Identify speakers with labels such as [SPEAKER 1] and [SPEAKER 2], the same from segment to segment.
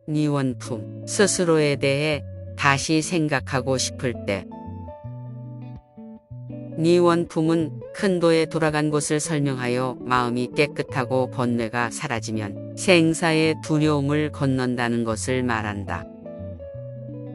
[SPEAKER 1] 니원품. 스스로에 대해 다시 생각하고 싶을 때. 니원품은 큰도에 돌아간 곳을 설명하여 마음이 깨끗하고 번뇌가 사라지면 생사의 두려움을 건넌다는 것을 말한다.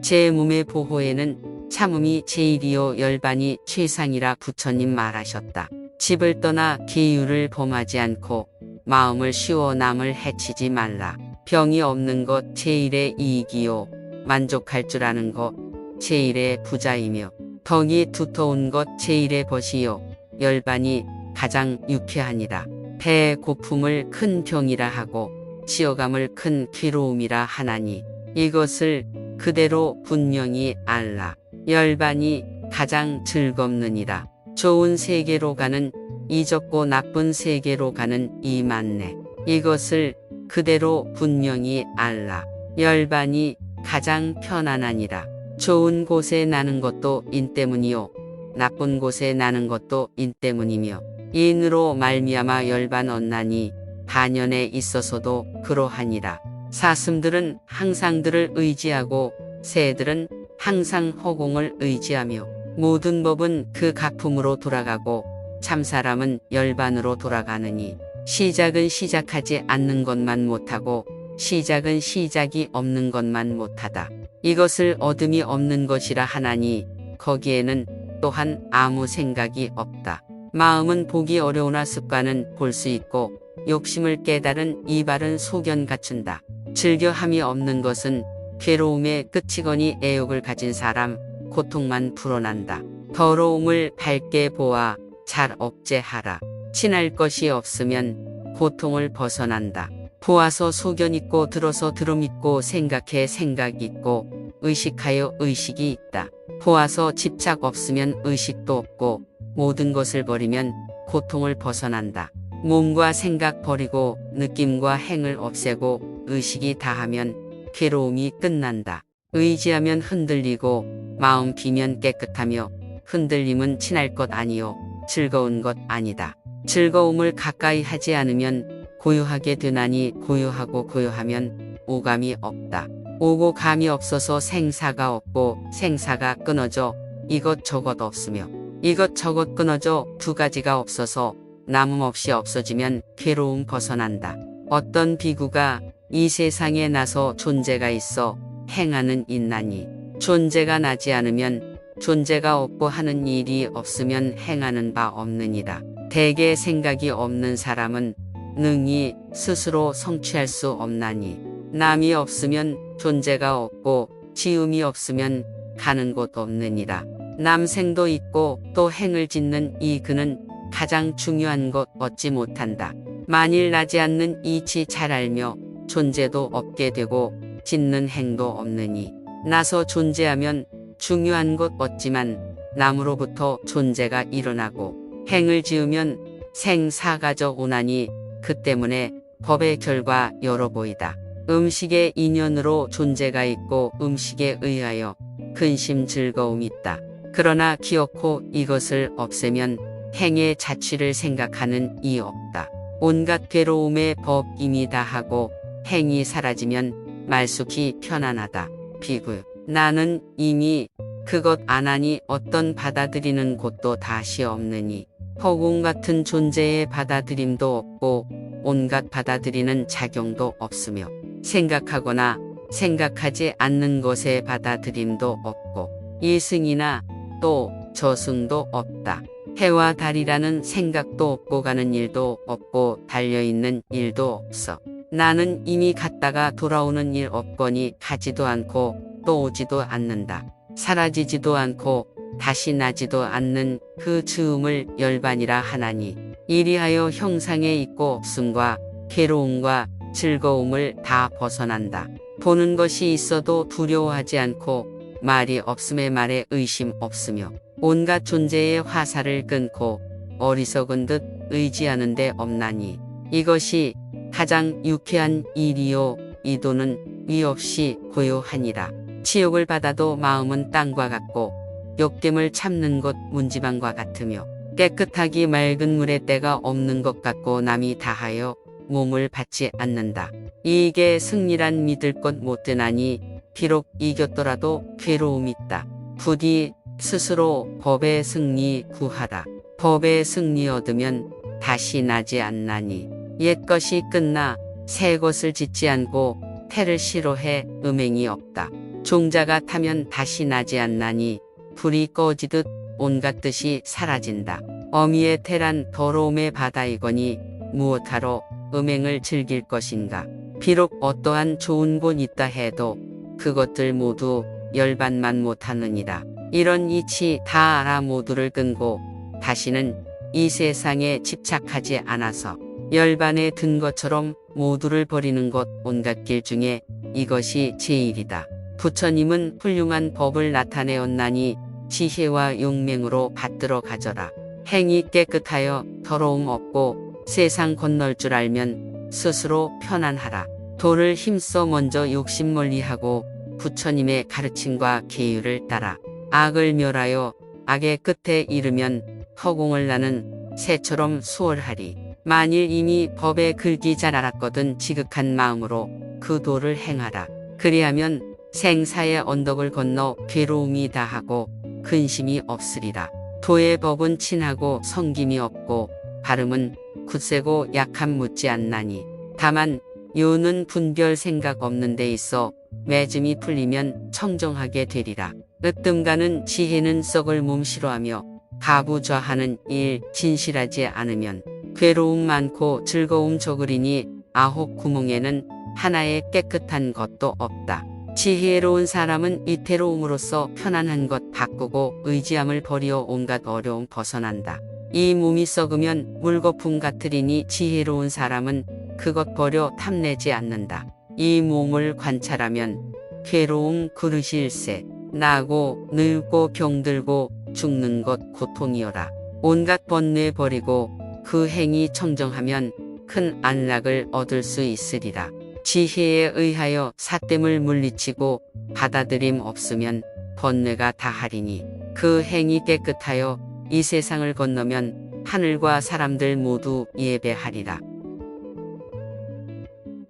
[SPEAKER 1] 제 몸의 보호에는 참음이 제일이요 열반이 최상이라 부처님 말하셨다. 집을 떠나 계율을 범하지 않고 마음을 쉬워 남을 해치지 말라. 병이 없는 것 제일의 이익이요 만족할 줄 아는 것 제일의 부자이며 덕이 두터운 것 제일의 벗이요 열반이 가장 유쾌하니라. 배의 고품을 큰 병이라 하고 치어감을 큰 괴로움이라 하나니 이것을 그대로 분명히 알라. 열반이 가장 즐겁느니라. 좋은 세계로 가는 이 적고 나쁜 세계로 가는 이 만내 이것을 그대로 분명히 알라. 열반이 가장 편안하니라. 좋은 곳에 나는 것도 인 때문이요 나쁜 곳에 나는 것도 인 때문이며 인으로 말미암아 열반 얻나니 반연에 있어서도 그러하니라. 사슴들은 항상 들을 의지하고 새들은 항상 허공을 의지하며 모든 법은 그 가품으로 돌아가고 참사람은 열반으로 돌아가느니 시작은 시작하지 않는 것만 못하고 시작은 시작이 없는 것만 못하다. 이것을 얻음이 없는 것이라 하나니 거기에는 또한 아무 생각이 없다. 마음은 보기 어려우나 습관은 볼 수 있고 욕심을 깨달은 이발은 소견 갖춘다. 즐겨함이 없는 것은 괴로움의 끝이거니 애욕을 가진 사람 고통만 불어난다. 더러움을 밝게 보아 잘 억제하라. 친할 것이 없으면 고통을 벗어난다. 보아서 소견 있고 들어서 들음 있고 생각해 생각 있고 의식하여 의식이 있다. 보아서 집착 없으면 의식도 없고 모든 것을 버리면 고통을 벗어난다. 몸과 생각 버리고 느낌과 행을 없애고 의식이 다하면 괴로움이 끝난다. 의지하면 흔들리고 마음 비면 깨끗하며 흔들림은 친할 것 아니요 즐거운 것 아니다. 즐거움을 가까이 하지 않으면 고요하게 되나니 고요하고 고요하면 오감이 없다. 오고 감이 없어서 생사가 없고 생사가 끊어져 이것저것 없으며 이것저것 끊어져 두 가지가 없어서 남음없이 없어지면 괴로움 벗어난다. 어떤 비구가 이 세상에 나서 존재가 있어 행하는 있나니 존재가 나지 않으면 존재가 없고 하는 일이 없으면 행하는 바 없느니라. 대개 생각이 없는 사람은 능히 스스로 성취할 수 없나니 남이 없으면 존재가 없고 지음이 없으면 가는 곳 없느니라. 남생도 있고 또 행을 짓는 이 그는 가장 중요한 것 얻지 못한다. 만일 나지 않는 이치 잘 알며 존재도 없게 되고 짓는 행도 없느니 나서 존재하면 중요한 것 얻지만 남으로부터 존재가 일어나고 행을 지으면 생사가져 오나니 그 때문에 법의 결과 여러 보이다. 음식의 인연으로 존재가 있고 음식에 의하여 근심 즐거움이 있다. 그러나 기어코 이것을 없애면 행의 자취를 생각하는 이 없다. 온갖 괴로움의 법 이미 다 하고 행이 사라지면 말쑥히 편안하다. 비구 나는 이미 그것 안 하니 어떤 받아들이는 곳도 다시 없느니 허공 같은 존재의 받아들임도 없고 온갖 받아들이는 작용도 없으며 생각하거나 생각하지 않는 것의 받아들임도 없고 이승이나 또 저승도 없다. 해와 달이라는 생각도 없고 가는 일도 없고 달려있는 일도 없어. 나는 이미 갔다가 돌아오는 일 없거니 가지도 않고 또 오지도 않는다. 사라지지도 않고 다시 나지도 않는 그 즈음을 열반이라 하나니 이리하여 형상에 있고 없음과 괴로움과 즐거움을 다 벗어난다. 보는 것이 있어도 두려워하지 않고 말이 없음에 말에 의심 없으며 온갖 존재의 화살을 끊고 어리석은 듯 의지하는 데 없나니 이것이 가장 유쾌한 일이요 이도는 위 없이 고요하니라. 치욕을 받아도 마음은 땅과 같고 욕됨을 참는 것 문지방과 같으며 깨끗하기 맑은 물에 때가 없는 것 같고 남이 다하여 몸을 받지 않는다. 이익의 승리란 믿을 것 못되나니 비록 이겼더라도 괴로움이 있다. 부디 스스로 법의 승리 구하라. 법의 승리 얻으면 다시 나지 않나니 옛것이 끝나 새 것을 짓지 않고 태를 싫어해 음행이 없다. 종자가 타면 다시 나지 않나니 불이 꺼지듯 온갖 뜻이 사라진다. 어미의 태란 더러움의 바다이거니 무엇하러 음행을 즐길 것인가. 비록 어떠한 좋은 곳 있다 해도 그것들 모두 열반만 못하느니라. 이런 이치 다 알아 모두를 끊고 다시는 이 세상에 집착하지 않아서 열반에 든 것처럼 모두를 버리는 것 온갖 길 중에 이것이 제일이다. 부처님은 훌륭한 법을 나타내었나니 지혜와 용맹으로 받들어 가져라. 행이 깨끗하여 더러움 없고 세상 건널 줄 알면 스스로 편안하라. 도를 힘써 먼저 욕심 멀리하고 부처님의 가르침과 계율을 따라 악을 멸하여 악의 끝에 이르면 허공을 나는 새처럼 수월하리. 만일 이미 법의 글기 잘 알았거든 지극한 마음으로 그 도를 행하라. 그리하면 생사의 언덕을 건너 괴로움이 다하고 근심이 없으리라. 도의 법은 친하고 성김이 없고 발음은 굳세고 약함 묻지 않나니 다만 요는 분별 생각 없는 데 있어 매짐이 풀리면 청정하게 되리라. 으뜸가는 지혜는 썩을 몸 싫어하며 가부좌하는 일 진실하지 않으면 괴로움 많고 즐거움 적으리니 아홉 구멍에는 하나의 깨끗한 것도 없다. 지혜로운 사람은 이태로움으로써 편안한 것 바꾸고 의지함을 버리어 온갖 어려움 벗어난다. 이 몸이 썩으면 물거품 같으리니 지혜로운 사람은 그것 버려 탐내지 않는다. 이 몸을 관찰하면 괴로움 그릇일세. 나고 늙고 병들고 죽는 것 고통이여라. 온갖 번뇌 버리고 그 행위 청정하면 큰 안락을 얻을 수 있으리라. 지혜에 의하여 사땜을 물리치고 받아들임 없으면 번뇌가 다하리니 그 행위 깨끗하여 이 세상을 건너면 하늘과 사람들 모두 예배하리라.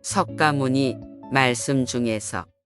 [SPEAKER 1] 석가모니 말씀 중에서